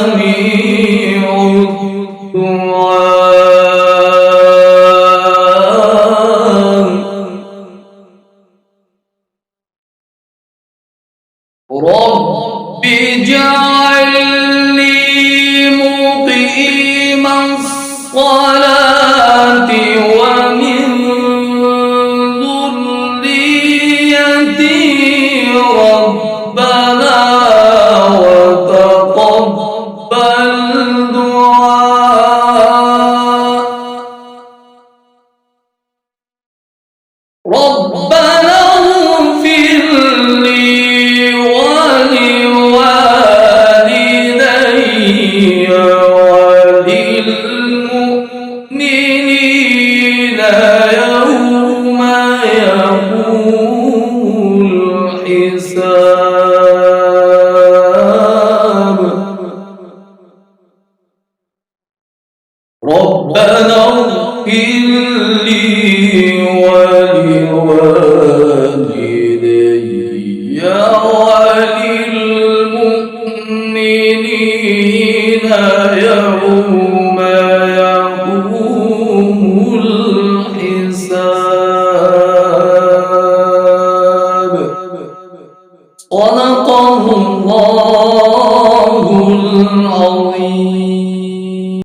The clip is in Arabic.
لسميع الدعاء. رب اجعلني مقيم الصلاة ومن ذريتي ربنا وتقبل دعاء. ربنا اغفر لي ولوالدي وللمؤمنين يوم يقوم الحساب. ربنا اغفر لي ولوالدي وللمؤمنين يوم يقوم الحساب. صدق الله العظيم.